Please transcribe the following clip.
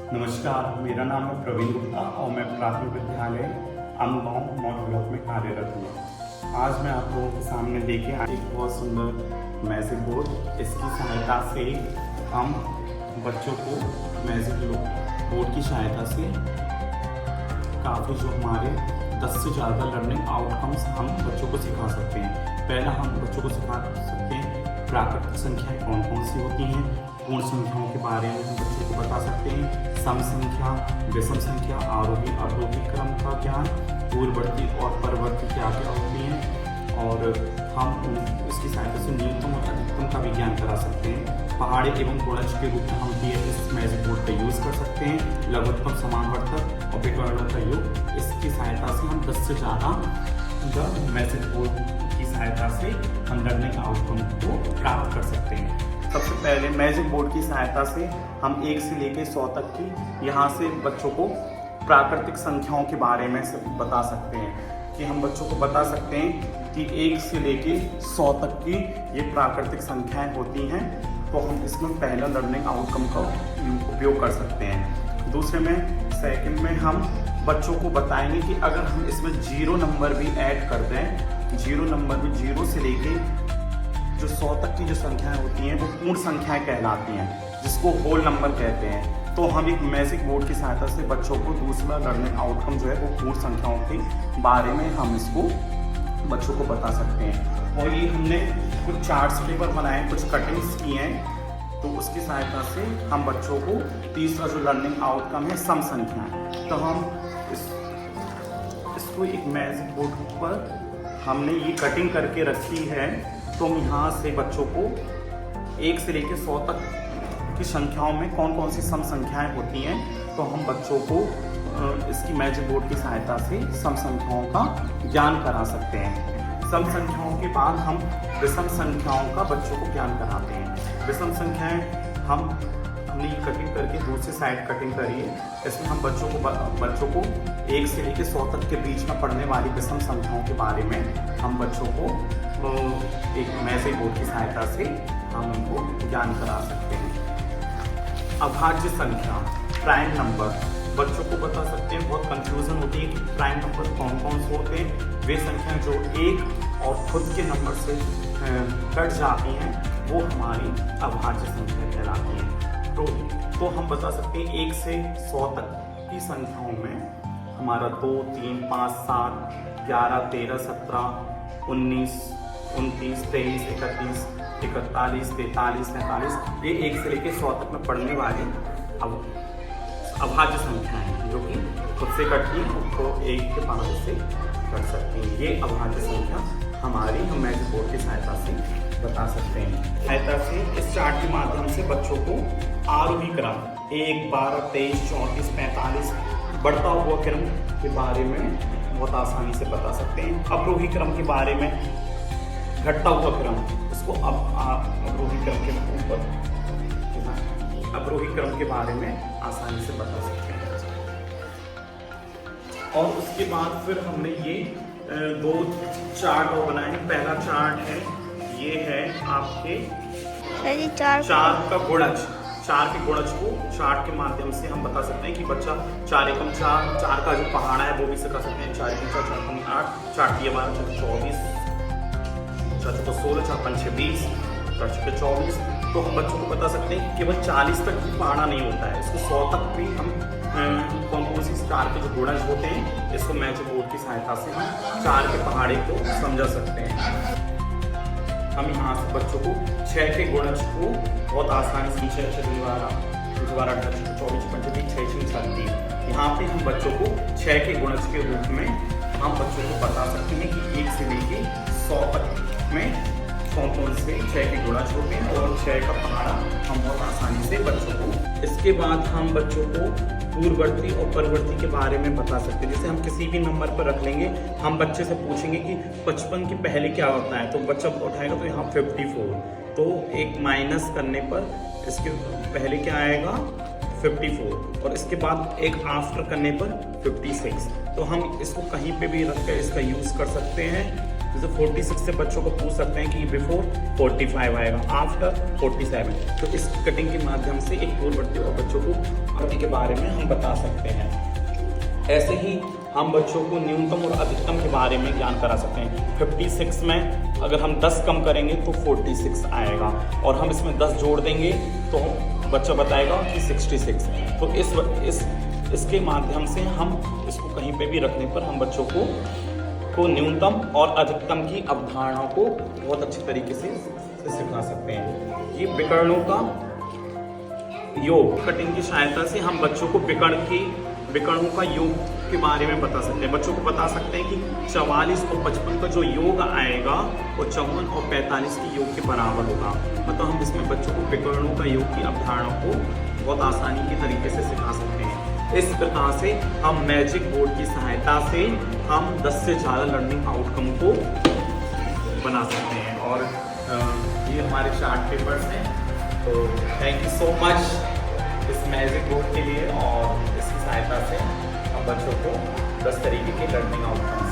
नमस्कार, मेरा नाम है प्रवीण गुप्ता और मैं प्राथमिक विद्यालय अमगांव मॉडल ब्लॉक में कार्यरत हूँ। आज मैं आप लोगों के सामने लेके आया एक बहुत सुंदर मैजिक बोर्ड। इसकी सहायता से हम बच्चों को मैजिक बोर्ड की सहायता से काफ़ी जो हमारे 10 से ज़्यादा लर्निंग आउटकम्स हम बच्चों को सिखा सकते हैं। पहला हम बच्चों को सिखा सकते हैं प्राकृतिक संख्याएँ कौन कौन सी होती हैं, पूर्ण संख्याओं के बारे में हम बच्चों को बता सकते हैं, सम संख्या, विषम संख्या, आरोही अवरोही क्रम का ज्ञान, पूर्ववर्ती और परवर्ती क्या क्या होती हैं, और हम इसकी सहायता से न्यूनतम और अधिकतम का भी ज्ञान करा सकते हैं। पहाड़ी एवं गुणज के रूप में हम इस मैजिक बोर्ड का यूज़ कर सकते हैं। लघुत्तम समानवर्तक और विकर्णों का योग, इसकी सहायता से हम 10 से ज़्यादा मैजिक बोर्ड की सहायता से हम लर्निंग आउटकम को प्राप्त कर सकते हैं। सबसे पहले मैजिक बोर्ड की सहायता से हम 1 से लेकर 100 तक की यहाँ से बच्चों को प्राकृतिक संख्याओं के बारे में बता सकते हैं कि हम बच्चों को बता सकते हैं कि 1 से लेकर 100 तक की ये प्राकृतिक संख्याएं होती हैं। तो हम इसमें पहला लर्निंग आउटकम का उपयोग कर सकते हैं। दूसरे में सेकंड में हम बच्चों को बताएंगे कि अगर हम इसमें 0 नंबर भी ऐड कर दें, 0 नंबर भी 0 से लेके जो 100 तक की जो संख्याएं होती हैं वो पूर्ण संख्याएं कहलाती हैं, जिसको होल नंबर कहते हैं। तो हम एक मैजिक बोर्ड की सहायता से बच्चों को दूसरा लर्निंग आउटकम जो है वो पूर्ण संख्याओं के बारे में हम इसको बच्चों को बता सकते हैं। और ये हमने कुछ चार्ट्स पेपर बनाए, कुछ कटिंग्स किए हैं, तो उसकी सहायता से हम बच्चों को तीसरा जो लर्निंग आउटकम है सम संख्याएं, तो हम इसको एक मैजिक बोर्ड पर हमने ये कटिंग करके रखी है। तो हम यहाँ से बच्चों को 1 से लेकर 100 तक की संख्याओं में कौन कौन सी सम संख्याएं होती हैं, तो हम बच्चों को इसकी मैजिक बोर्ड की सहायता से सम संख्याओं का ज्ञान करा सकते हैं। सम संख्याओं के बाद हम विषम संख्याओं का बच्चों को ज्ञान कराते हैं। विषम संख्याएं हमने ये कटिंग करके दूसरी साइड कटिंग करी है। इसमें हम बच्चों को 1 से लेकर 100 तक के बीच में पढ़ने वाली विषम संख्याओं के बारे में हम बच्चों को एक मैजिक बोर्ड की सहायता से हम उनको ज्ञान करा सकते हैं। अभाज्य संख्या, प्राइम नंबर, बच्चों को बता सकते हैं। बहुत कंफ्यूजन होती है कि प्राइम नंबर कौन कौन से होते हैं। वे संख्या जो एक और खुद के नंबर से कट जाती हैं वो हमारी अभाज्य संख्या कहलाती है। तो हम बता सकते हैं 1 से 100 तक की संख्याओं में हमारा 2, 3, 5, 7, 11, 13, 17, 19, 29, 23, 31, 41, 43, 43, ये 1 से लेकर 100 तक में पढ़ने वाली अभाज्य संख्याएं जो कि खुद से कटती हैं तो 1 के 5 से कट सकती हैं। ये अभाज्य संख्या हमारी हम मैजिक बोर्ड की सहायता से बता सकते हैं। सहायता से इस चार्ट के माध्यम से बच्चों को आरोही क्रम 1, 12, 23, 34, 45 बढ़ता हुआ क्रम के बारे में बहुत आसानी से बता सकते हैं। अवरोही क्रम के बारे में, घटता हुआ क्रम, इसको अवरोही क्रम के ऊपर अवरोही क्रम के बारे में आसानी से बता सकते हैं। और उसके बाद फिर हमने ये 2 चार्ट और बनाए हैं। पहला चार्ट है, ये है आपके 4 का गुणज। 4 के गुणज को चार्ट के माध्यम से हम बता सकते हैं कि बच्चा 4 एकम 4 का जो पहाड़ा है वो भी सिखा सकते हैं। 4 एकम 4, 4 एकम 8, 4 के 12, 24, 4 को 16, 4 5 6 20, 4 के 24। तो हम बच्चों को बता सकते हैं कि केवल 40 तक भी पहाड़ा नहीं होता है, इसको 100 तक भी हम कॉम्पोजिट 4 के जो गुणज होते हैं, इसको मैजिक बोर्ड की सहायता से हम 4 के पहाड़े को समझा सकते हैं। हम यहाँ से बच्चों को 6 के गुणज को बहुत आसानी से 6, 6, 12, 18, 24, 25, 26, 36, यहाँ पे हम बच्चों को 6 के गुणज के रूप में हम बच्चों को बता सकते हैं कि 1 से लेके 100 तक में कौन से 6 के गुणज होते हैं और 6 का पहाड़ा हम बहुत आसानी से बच्चों को। इसके बाद हम बच्चों को पूर्ववर्ती और परवर्ती के बारे में बता सकते हैं। जैसे हम किसी भी नंबर पर रख लेंगे, हम बच्चे से पूछेंगे कि 55 के पहले क्या होता है, तो बच्चा उठाएगा तो यहाँ 54, तो एक माइनस करने पर इसके पहले क्या आएगा 54, और इसके बाद एक आफ्टर करने पर 56। तो हम इसको कहीं पे भी रख कर इसका यूज़ कर सकते हैं। जैसे 46 से बच्चों को पूछ सकते हैं कि बिफोर 45 आएगा, आफ्टर 47। तो इस कटिंग के माध्यम से एक पूर्ववर्ती और बच्चों को प्रॉपर्टी के बारे में हम बता सकते हैं। ऐसे ही हम बच्चों को न्यूनतम और अधिकतम के बारे में ज्ञान करा सकते हैं। 56 में अगर हम 10 कम करेंगे तो 46 आएगा, और हम इसमें 10 जोड़ देंगे तो बच्चा बताएगा कि 66। तो इसके माध्यम से हम इसको कहीं पे भी रखने पर हम बच्चों को न्यूनतम और अधिकतम की अवधारणाओं को बहुत अच्छे तरीके से सिखा सकते हैं। ये विकर्णों का योग कटिंग की सहायता से हम बच्चों को विकर्णों का योग के बारे में बता सकते हैं। बच्चों को बता सकते हैं कि 44 और 55 का जो योग आएगा वो 54 और 45 के योग के बराबर होगा। मतलब हम इसमें बच्चों को विकर्णों का योग की अवधारणा को बहुत आसानी के तरीके से सिखा सकते हैं। इस प्रकार से हम मैजिक बोर्ड की सहायता से हम 10 से ज़्यादा लर्निंग आउटकम को बना सकते हैं। और ये हमारे चार्ट पेपर्स हैं। तो थैंक यू सो मच इस मैजिक बोर्ड के लिए, और इसकी सहायता से हम बच्चों को 10 तरीके के लर्निंग आउटकम